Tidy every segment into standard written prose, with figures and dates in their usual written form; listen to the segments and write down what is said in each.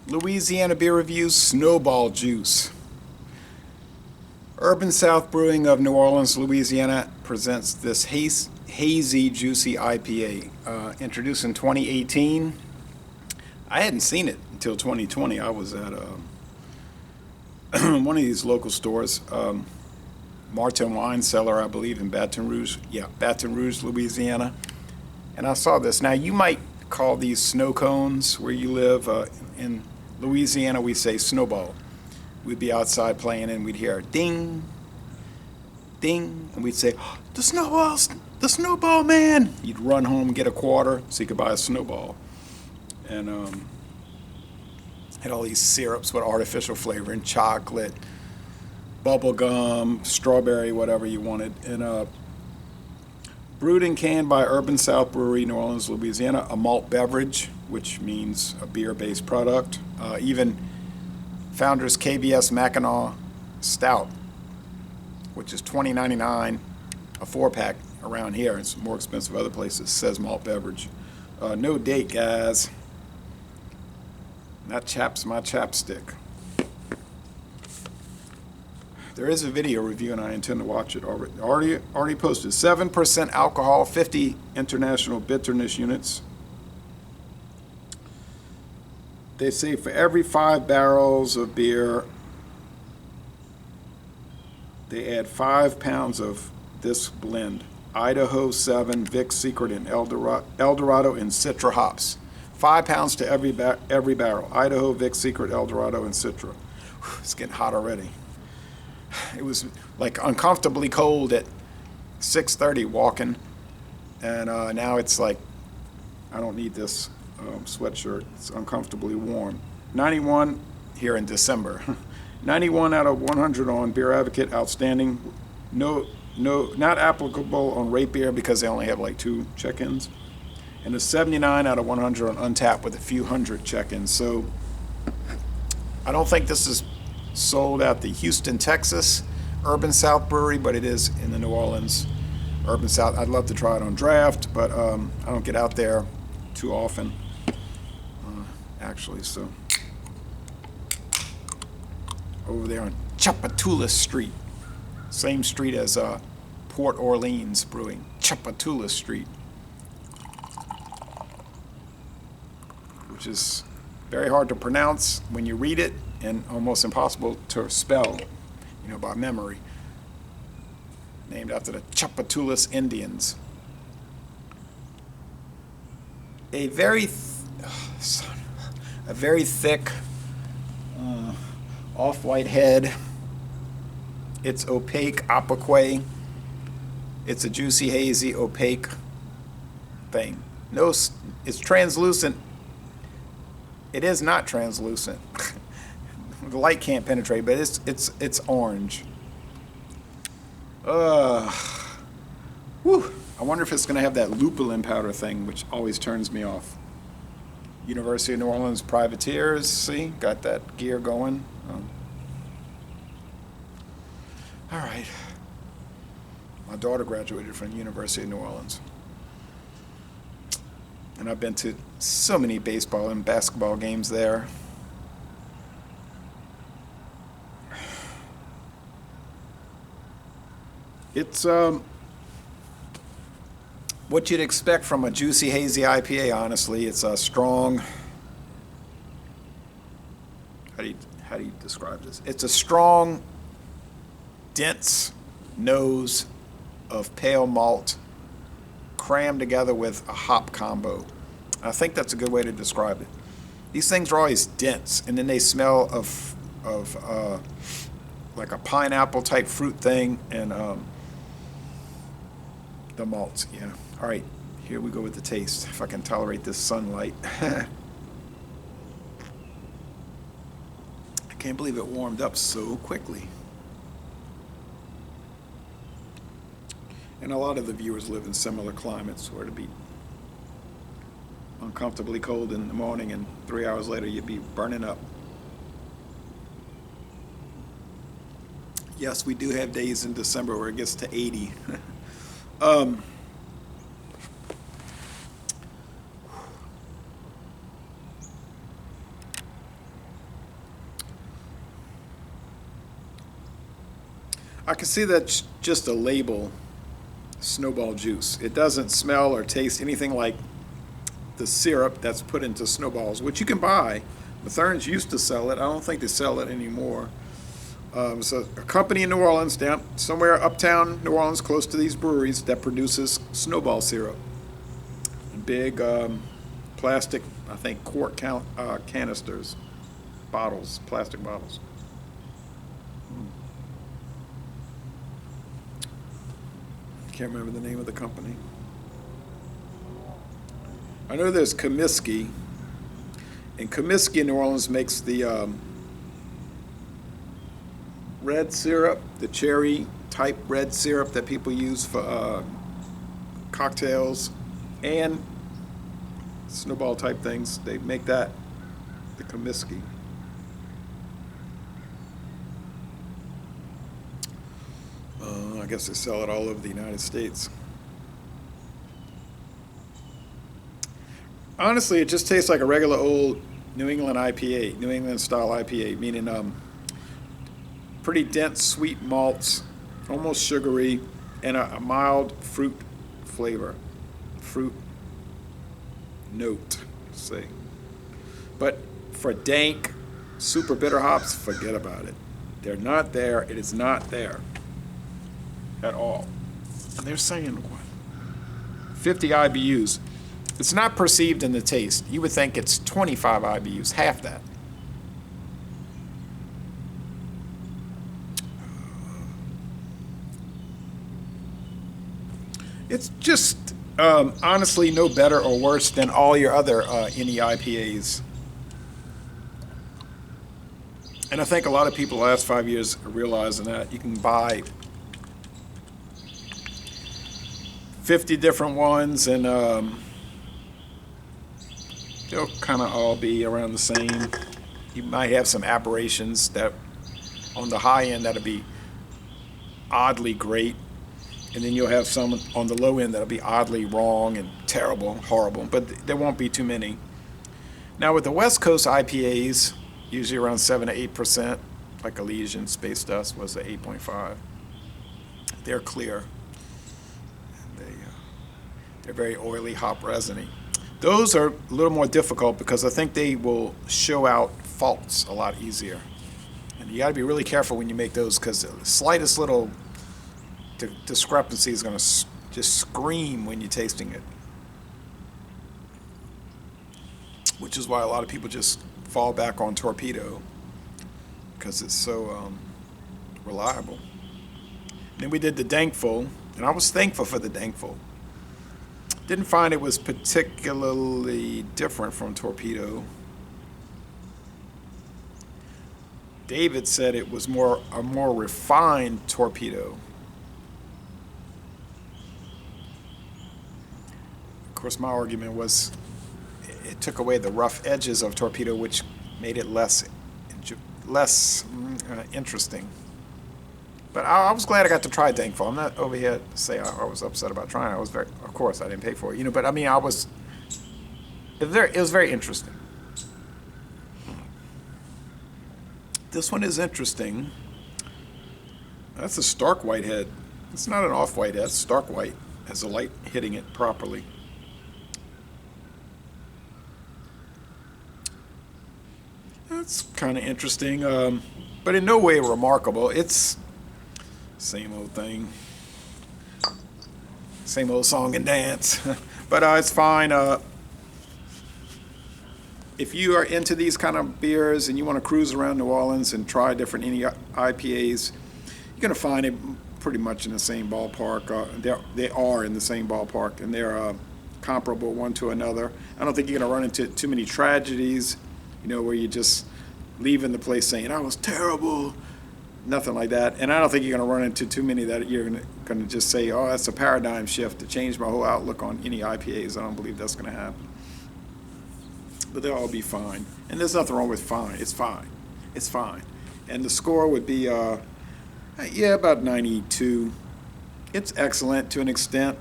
Louisiana Beer Reviews Snowball Juice. Urban South Brewing of New Orleans, Louisiana presents this hazy, juicy IPA. Introduced in 2018. I hadn't seen it until 2020. I was at one of these local stores, Martin Wine Cellar, I believe, in Baton Rouge. Yeah, Baton Rouge, Louisiana. And I saw this. Now, you might call these snow cones where you live. In Louisiana, we say snowball. We'd be outside playing and we'd hear ding, ding, and we'd say, "Oh, the snowball man." You'd run home, get a quarter so you could buy a snowball. And had all these syrups with artificial flavoring, chocolate, bubble gum, strawberry, whatever you wanted. And brewed and canned by Urban South Brewery, New Orleans, Louisiana, a malt beverage, which means a beer-based product. Even Founders KBS Mackinac Stout, which is $20.99 a 4-pack around here. It's more expensive other places. Says malt beverage. No date, guys. That chaps my chapstick. There is a video review, and I intend to watch it already posted. 7% alcohol, 50 international bitterness units. They say for every 5 barrels of beer, they add 5 pounds of this blend. Idaho 7, Vic Secret, and Dorado and Citra hops. 5 pounds to every barrel. Idaho, Vic Secret, Dorado, and Citra. It's getting hot already. It was like uncomfortably cold at 6:30 walking, and now it's like I don't need this sweatshirt. It's uncomfortably warm. 91 here in December. 91 out of 100 on Beer Advocate, outstanding. No, not applicable on Rate Beer because they only have like 2 check-ins. And a 79 out of 100 on Untapped with a few hundred check-ins. So I don't think this is sold at the Houston, Texas Urban South Brewery, but it is in the New Orleans Urban South. I'd love to try it on draft, but I don't get out there too often, actually. So over there on Chapatoulas Street, same street as Port Orleans Brewing, Chapatoulas Street, which is very hard to pronounce when you read it and almost impossible to spell, by memory. Named after the Chapatoulas Indians. A very thick, off-white head. It's opaque, apique. It's a juicy, hazy, opaque thing. No, it's translucent. It is not translucent. The light can't penetrate, but it's orange. Whew. I wonder if it's going to have that lupulin powder thing, which always turns me off. University of New Orleans Privateers, see, got that gear going. All right. My daughter graduated from the University of New Orleans. And I've been to so many baseball and basketball games there. It's what you'd expect from a juicy, hazy IPA, honestly. It's a strong, how do you describe this? It's a strong, dense nose of pale malt crammed together with a hop combo. I think that's a good way to describe it. These things are always dense, and then they smell of like a pineapple type fruit thing, and the malts. Yeah. All right, here we go with the taste. If I can tolerate this sunlight. I can't believe it warmed up so quickly. And a lot of the viewers live in similar climates where it'd be uncomfortably cold in the morning and 3 hours later you'd be burning up. Yes, we do have days in December where it gets to 80. I can see that's just a label, Snowball juice. It doesn't smell or taste anything like the syrup that's put into Snowballs, which you can buy. Mathern's used to sell it. I don't think they sell it anymore. It's a company in New Orleans, down somewhere uptown New Orleans, close to these breweries, that produces Snowball syrup. Big plastic, I think, quart canisters, bottles, plastic bottles. Can't remember the name of the company. I know there's Comiskey, and Comiskey in New Orleans makes the red syrup, the cherry type red syrup that people use for cocktails and Snowball type things. They make that, the Comiskey. I guess they sell it all over the United States. Honestly, it just tastes like a regular old New England IPA, New England style IPA, meaning pretty dense sweet malts, almost sugary, and a mild fruit flavor, fruit note, say. But for dank, super bitter hops, forget about it. They're not there. It is not there at all. And they're saying what? 50 IBUs. It's not perceived in the taste. You would think it's 25 IBUs, half that. It's just honestly no better or worse than all your other NE IPAs. And I think a lot of people the last 5 years are realizing that you can buy 50 different ones, and they'll kind of all be around the same. You might have some aberrations that on the high end that'll be oddly great, and then you'll have some on the low end that'll be oddly wrong and terrible, horrible, but there won't be too many. Now with the West Coast IPAs, usually around 7 to 8%, like Elysian Space Dust was at 8.5. They're clear. They're very oily, hop resiny. Those are a little more difficult because I think they will show out faults a lot easier. And you got to be really careful when you make those, because the slightest little discrepancy is going to just scream when you're tasting it. Which is why a lot of people just fall back on Torpedo, because it's so reliable. Then we did the Dankful, and I was thankful for the Dankful. Didn't find it was particularly different from Torpedo. David said it was a more refined Torpedo. Of course, my argument was it took away the rough edges of Torpedo, which made it less interesting. But I was glad I got to try Dankful. I'm not over here to say I was upset about trying it. Of course, I didn't pay for it, but I mean, it was very interesting. This one is interesting. That's a stark white head. It's not an off-white head. It's stark white. Has the light hitting it properly. That's kind of interesting, but in no way remarkable. It's same old thing, same old song and dance. But it's fine. If you are into these kind of beers and you want to cruise around New Orleans and try different IPAs, you're going to find it pretty much in the same ballpark. They are in the same ballpark, and they're comparable one to another. I don't think you're going to run into too many tragedies, where you just leaving the place saying, "I was terrible." Nothing like that. And I don't think you're going to run into too many that you're going to just say, "Oh, that's a paradigm shift to change my whole outlook on any IPAs." I don't believe that's going to happen. But they'll all be fine. And there's nothing wrong with fine. It's fine. It's fine. And the score would be, about 92. It's excellent to an extent.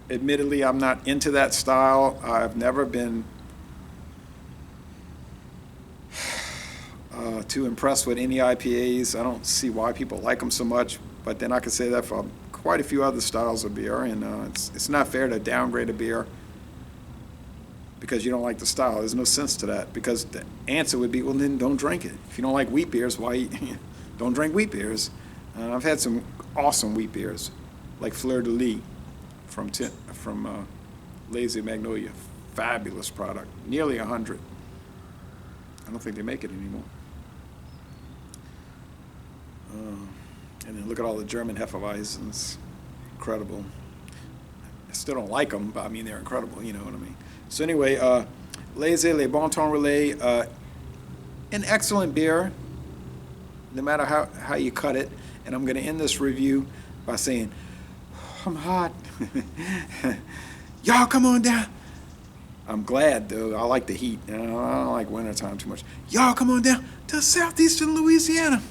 Admittedly, I'm not into that style. I've never been too impressed with any IPAs. I don't see why people like them so much, but then I could say that for quite a few other styles of beer, and it's not fair to downgrade a beer because you don't like the style. There's no sense to that, because the answer would be, well, then don't drink it. If you don't like wheat beers, why don't drink wheat beers? I've had some awesome wheat beers, like Fleur de Lis from Lazy Magnolia. Fabulous product, nearly 100. I don't think they make it anymore. And then look at all the German Hefeweizens. Incredible. I still don't like them, but I mean, they're incredible, you know what I mean? So anyway, Lazy, Les Bon Temps Relais, an excellent beer, no matter how you cut it. And I'm going to end this review by saying, I'm hot. Y'all come on down. I'm glad, though. I like the heat. I don't like wintertime too much. Y'all come on down to southeastern Louisiana.